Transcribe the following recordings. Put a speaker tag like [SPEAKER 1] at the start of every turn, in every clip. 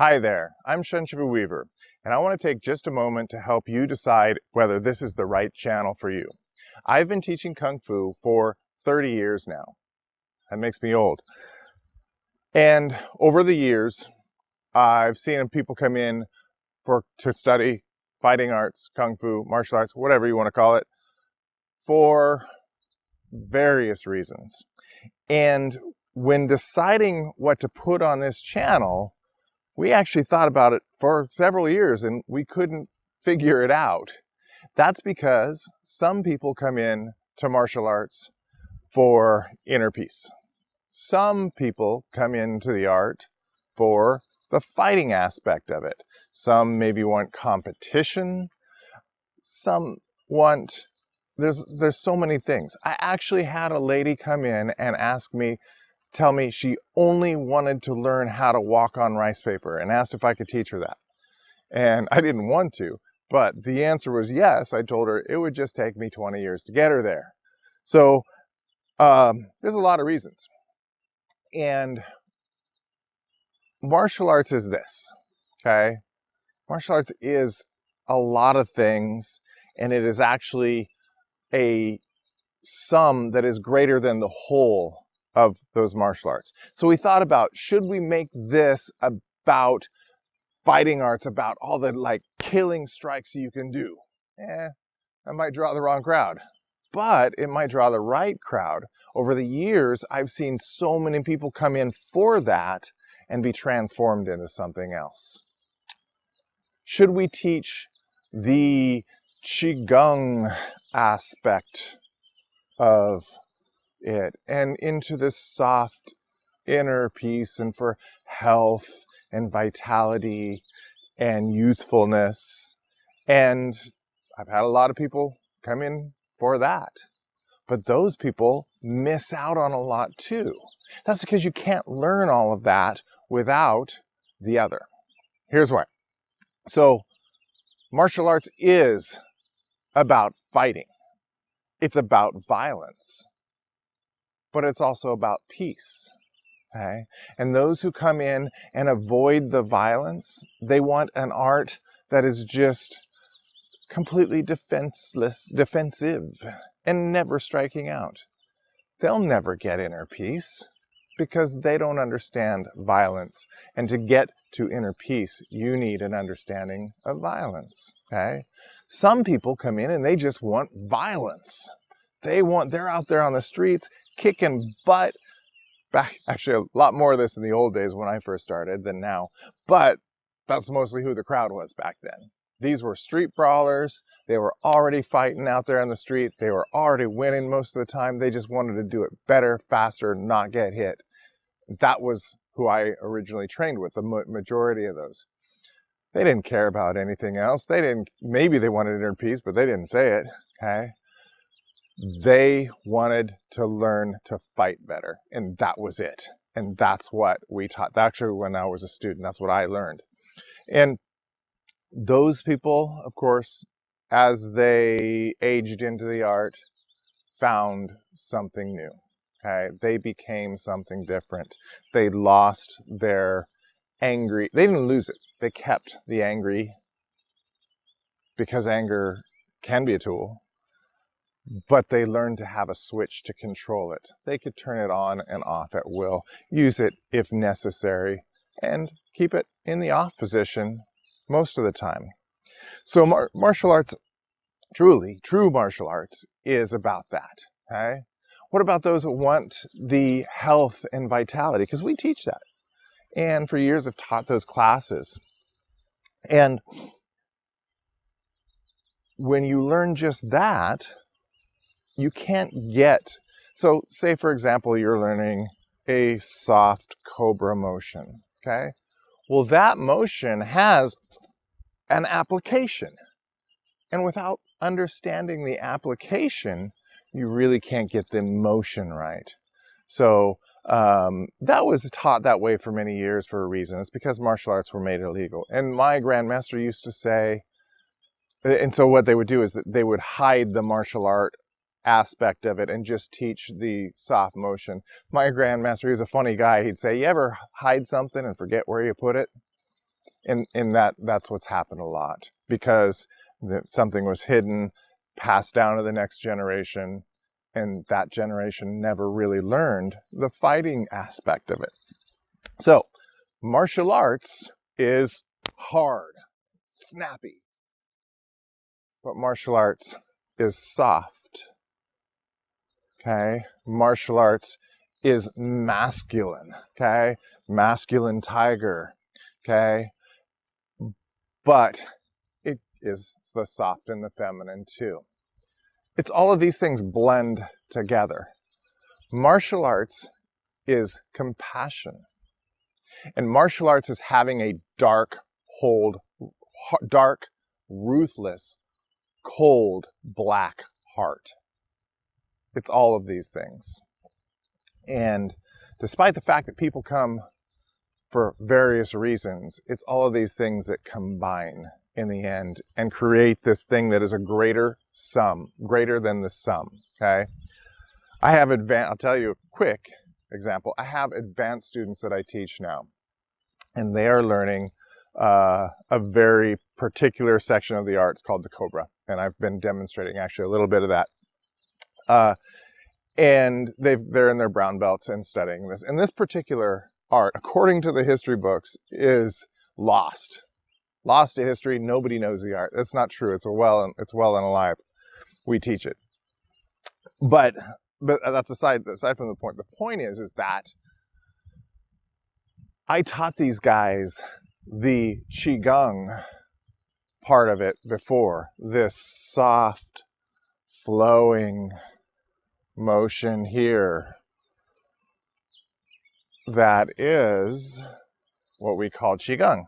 [SPEAKER 1] Hi there, I'm Shinshibu Weaver, and I want to take just a moment to help you decide whether this is the right channel for you. I've been teaching Kung Fu for 30 years now. That makes me old. And over the years, I've seen people come in to study fighting arts, Kung Fu, martial arts, whatever you want to call it, for various reasons. And when deciding what to put on this channel, we actually thought about it for several years and we couldn't figure it out. That's because some people come in to martial arts for inner peace. Some people come into the art for the fighting aspect of it. Some maybe want competition. Some want, there's so many things. I actually had a lady come in and tell me she only wanted to learn how to walk on rice paper and asked if I could teach her that. And I didn't want to, but the answer was yes. I told her it would just take me 20 years to get her there. So there's a lot of reasons. And martial arts is this, okay? Martial arts is a lot of things, and it is actually a sum that is greater than the whole of those martial arts. So we thought about, should we make this about fighting arts, about all the killing strikes you can do? That might draw the wrong crowd, but it might draw the right crowd. Over the years, I've seen so many people come in for that and be transformed into something else. Should we teach the Qigong aspect of it and into this soft inner peace and for health and vitality and youthfulness? And I've had a lot of people come in for that, but those people miss out on a lot too. That's because you can't learn all of that without the other. Here's why. So martial arts is about fighting. It's about violence, but it's also about peace. Okay? And those who come in and avoid the violence, they want an art that is just completely defensive, and never striking out. They'll never get inner peace because they don't understand violence. And to get to inner peace, you need an understanding of violence. Okay? Some people come in and they just want violence. They're out there on the streets kicking butt. Actually, a lot more of this in the old days when I first started than now, but that's mostly who the crowd was back then. These were street brawlers. They were already fighting out there on the street. They were already winning most of the time. They just wanted to do it better, faster, not get hit. That was who I originally trained with, the majority of those. They didn't care about anything else. Maybe they wanted inner peace, but they didn't say it, okay? They wanted to learn to fight better, and that was it. And that's what we taught. Actually, when I was a student, that's what I learned. And those people, of course, as they aged into the art, found something new. Okay, they became something different. They lost their angry. They didn't lose it. They kept the angry, because anger can be a tool. But they learned to have a switch to control it. They could turn it on and off at will, use it if necessary, and keep it in the off position most of the time. So martial arts, true martial arts, is about that. Okay? What about those that want the health and vitality? Because we teach that. And for years I've taught those classes. And when you learn just that, you can't get, so say for example, you're learning a soft cobra motion, okay? Well, that motion has an application. And without understanding the application, you really can't get the motion right. So that was taught that way for many years for a reason. It's because martial arts were made illegal. And my grandmaster used to say, and so what they would do is that they would hide the martial art aspect of it and just teach the soft motion. My grandmaster, he was a funny guy. He'd say, you ever hide something and forget where you put it? in that's what's happened a lot, because something was hidden, passed down to the next generation, and that generation never really learned the fighting aspect of it. So martial arts is hard, snappy, but martial arts is soft. Okay, martial arts is masculine. Okay, masculine tiger. Okay, but it is the soft and the feminine too. It's all of these things blend together. Martial arts is compassion, and martial arts is having a dark, ruthless, cold, black heart. It's all of these things. And despite the fact that people come for various reasons, it's all of these things that combine in the end and create this thing that is a greater sum, greater than the sum, okay? I'll tell you a quick example. I have advanced students that I teach now, and they are learning a very particular section of the art. It's called the Cobra, and I've been demonstrating actually a little bit of that. And they're in their brown belts and studying this. And this particular art, according to the history books, is lost to history. Nobody knows the art. That's not true. It's well and alive. We teach it. But that's aside from the point. The point is that I taught these guys the Qigong part of it before. This soft, flowing motion here that is what we call Qigong.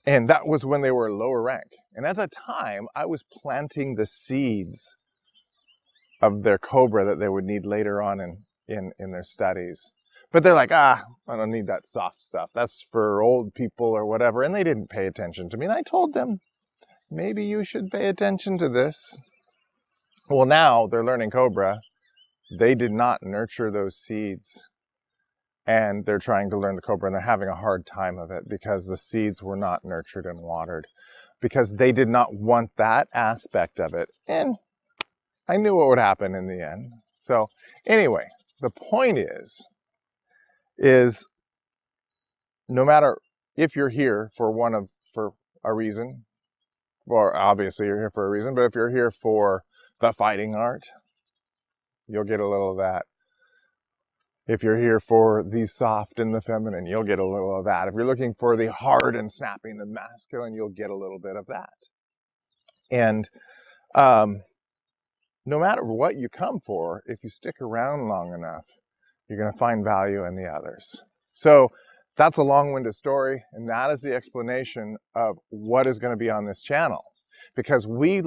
[SPEAKER 1] And that was when they were lower rank. And at the time, I was planting the seeds of their Cobra that they would need later on in their studies. But they're like, I don't need that soft stuff. That's for old people or whatever. And they didn't pay attention to me. And I told them, maybe you should pay attention to this. Well, now they're learning Cobra. They did not nurture those seeds. And they're trying to learn the Cobra, and they're having a hard time of it because the seeds were not nurtured and watered, because they did not want that aspect of it. And I knew what would happen in the end. So anyway, the point is no matter if you're here for a reason, or obviously you're here for a reason, but if you're here for the fighting art, you'll get a little of that. If you're here for the soft and the feminine, you'll get a little of that. If you're looking for the hard and snapping, the masculine, you'll get a little bit of that. And no matter what you come for, if you stick around long enough, you're going to find value in the others. So that's a long-winded story, and that is the explanation of what is going to be on this channel. Because we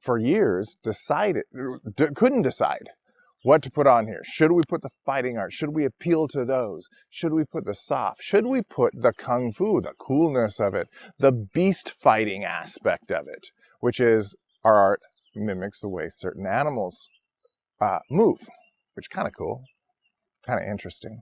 [SPEAKER 1] for years couldn't decide what to put on here. Should we put the fighting art? Should we appeal to those? Should we put the soft? Should we put the kung fu, the coolness of it, the beast fighting aspect of it, which is our art mimics the way certain animals move, which is kind of cool, kind of interesting.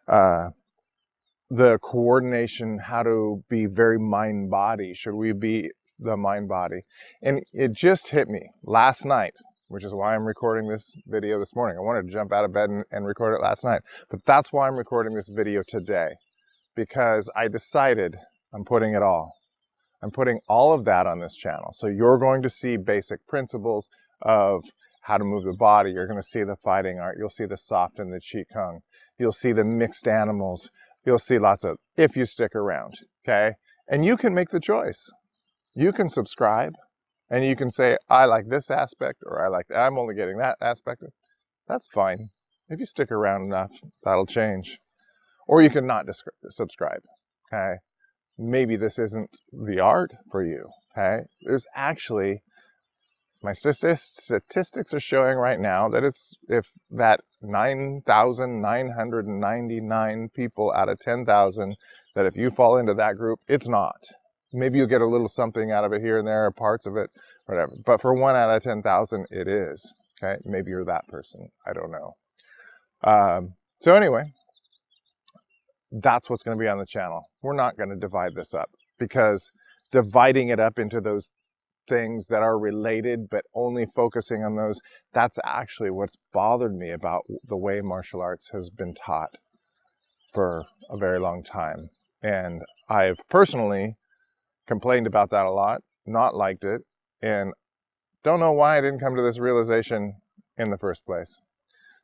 [SPEAKER 1] The coordination, how to be very mind-body. Should we be the mind-body? And it just hit me last night, which is why I'm recording this video this morning. I wanted to jump out of bed and record it last night, but that's why I'm recording this video today, because I decided I'm putting it all. I'm putting all of that on this channel. So you're going to see basic principles of how to move the body. You're going to see the fighting art. You'll see the soft and the Qigong. You'll see the mixed animals. You'll see lots of, if you stick around, okay? And you can make the choice. You can subscribe. And you can say, I like this aspect, or I like that. I'm only getting that aspect. That's fine. If you stick around enough, that'll change. Or you can not subscribe, okay? Maybe this isn't the art for you, okay? There's actually, my statistics are showing right now that if that 9,999 people out of 10,000, that if you fall into that group, it's not. Maybe you'll get a little something out of it here and there, or parts of it, whatever. But for 1 out of 10,000, it is. Okay, maybe you're that person. I don't know. So anyway, that's what's going to be on the channel. We're not going to divide this up, because dividing it up into those things that are related but only focusing on those, that's actually what's bothered me about the way martial arts has been taught for a very long time. And I've personally complained about that a lot, not liked it, and don't know why I didn't come to this realization in the first place.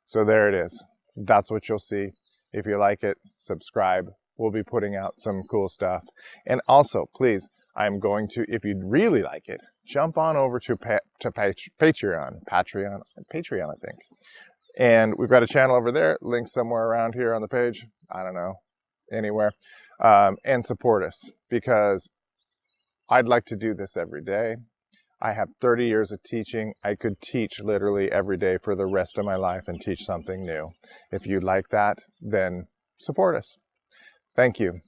[SPEAKER 1] So there it is. That's what you'll see. If you like it, subscribe. We'll be putting out some cool stuff. And also, please, I'm going to, if you'd really like it, jump on over to Patreon, I think. And we've got a channel over there, linked somewhere around here on the page. I don't know, anywhere. And support us, because I'd like to do this every day. I have 30 years of teaching. I could teach literally every day for the rest of my life and teach something new. If you like that, then support us. Thank you.